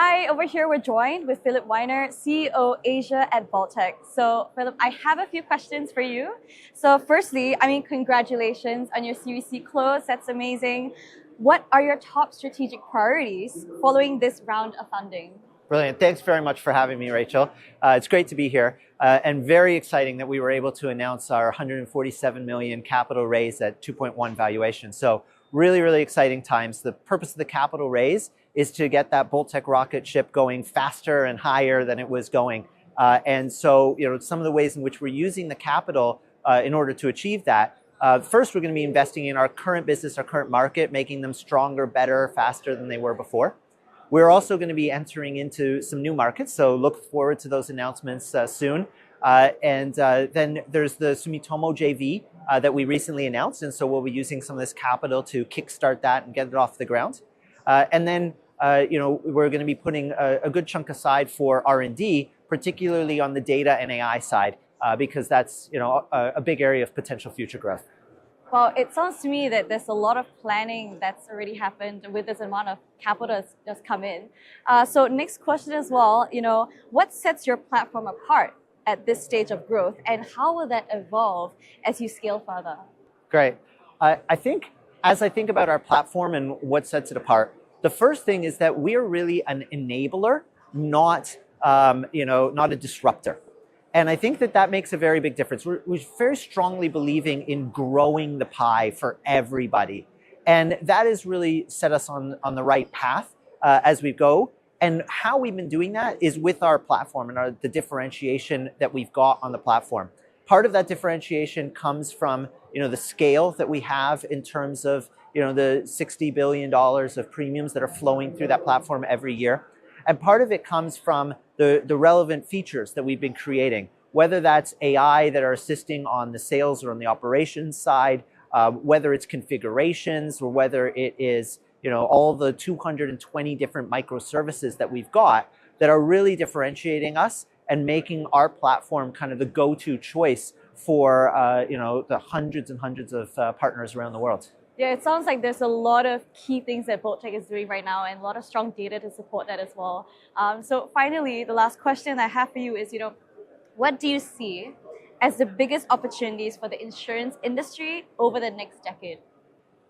Hi, over here we're joined with Philip Weiner, CEO Asia at bolttech. So Philip, I have a few questions for you. So firstly, congratulations on your Series C close. That's amazing. What are your top strategic priorities following this round of funding? Brilliant. Thanks very much for having me, Rachel. It's great to be here and very exciting that we were able to announce our 147 million capital raise at 2.1 valuation. So really, really exciting times. The purpose of the capital raise is to get that bolttech rocket ship going faster and higher than it was going. And so, some of the ways in which we're using the capital in order to achieve that. First, we're going to be investing in our current business, our current market, making them stronger, better, faster than they were before. We're also going to be entering into some new markets, so look forward to those announcements soon. Then there's the Sumitomo JV that we recently announced, and so we'll be using some of this capital to kickstart that and get it off the ground. Then we're going to be putting a good chunk aside for R&D, particularly on the data and AI side, because that's a big area of potential future growth. Well, it sounds to me that there's a lot of planning that's already happened with this amount of capital that's come in. So next question as well, what sets your platform apart at this stage of growth, and how will that evolve as you scale further? Great. I think as I think about our platform and what sets it apart, the first thing is that we are really an enabler, not a disruptor. And I think that makes a very big difference. We're very strongly believing in growing the pie for everybody. And that has really set us on the right path as we go. And how we've been doing that is with our platform and the differentiation that we've got on the platform. Part of that differentiation comes from the scale that we have in terms of the $60 billion of premiums that are flowing through that platform every year. And part of it comes from the relevant features that we've been creating, whether that's AI that are assisting on the sales or on the operations side, whether it's configurations or whether it is all the 220 different microservices that we've got that are really differentiating us and making our platform kind of the go-to choice for the hundreds and hundreds of partners around the world. Yeah, it sounds like there's a lot of key things that bolttech is doing right now and a lot of strong data to support that as well. So finally, the last question I have for you is, what do you see as the biggest opportunities for the insurance industry over the next decade?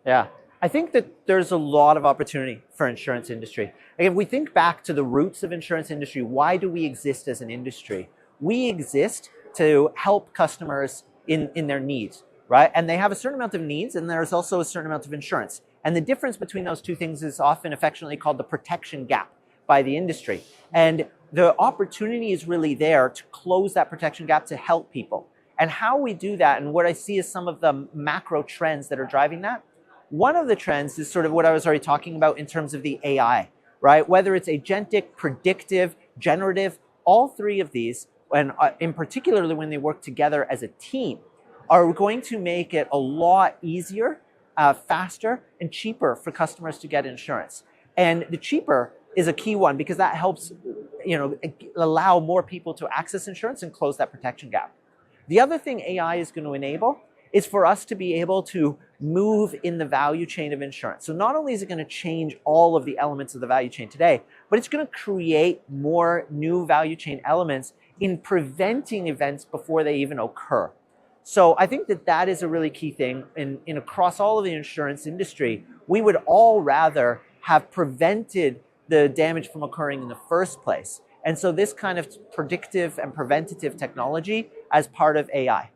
Yeah, I think that there's a lot of opportunity for insurance industry. If we think back to the roots of insurance industry, why do we exist as an industry? We exist to help customers in their needs. Right? And they have a certain amount of needs, and there's also a certain amount of insurance. And the difference between those two things is often affectionately called the protection gap by the industry. And the opportunity is really there to close that protection gap to help people. And how we do that, and what I see is some of the macro trends that are driving that. One of the trends is sort of what I was already talking about in terms of the AI, right? Whether it's agentic, predictive, generative, all three of these, and in particular when they work together as a team, are going to make it a lot easier, faster, and cheaper for customers to get insurance. And the cheaper is a key one because that helps allow more people to access insurance and close that protection gap. The other thing AI is going to enable is for us to be able to move in the value chain of insurance. So not only is it going to change all of the elements of the value chain today, but it's going to create more new value chain elements in preventing events before they even occur. So I think that is a really key thing in across all of the insurance industry. We would all rather have prevented the damage from occurring in the first place. And so this kind of predictive and preventative technology as part of AI.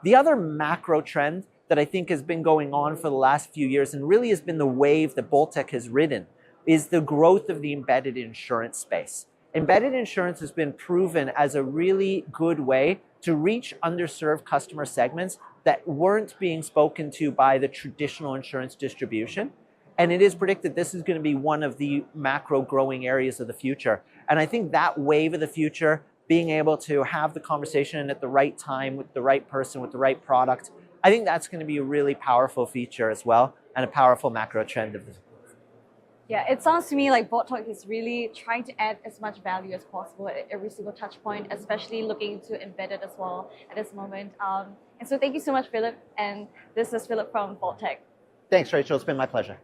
The other macro trend that I think has been going on for the last few years and really has been the wave that bolttech has ridden is the growth of the embedded insurance space. Embedded insurance has been proven as a really good way to reach underserved customer segments that weren't being spoken to by the traditional insurance distribution. And it is predicted this is going to be one of the macro growing areas of the future. And I think that wave of the future, being able to have the conversation at the right time with the right person, with the right product, I think that's going to be a really powerful feature as well and a powerful macro trend of the. Yeah, it sounds to me like bolttech is really trying to add as much value as possible at every single touch point, especially looking to embed it as well at this moment. And so thank you so much, Philip. And this is Philip from bolttech. Thanks, Rachel. It's been my pleasure.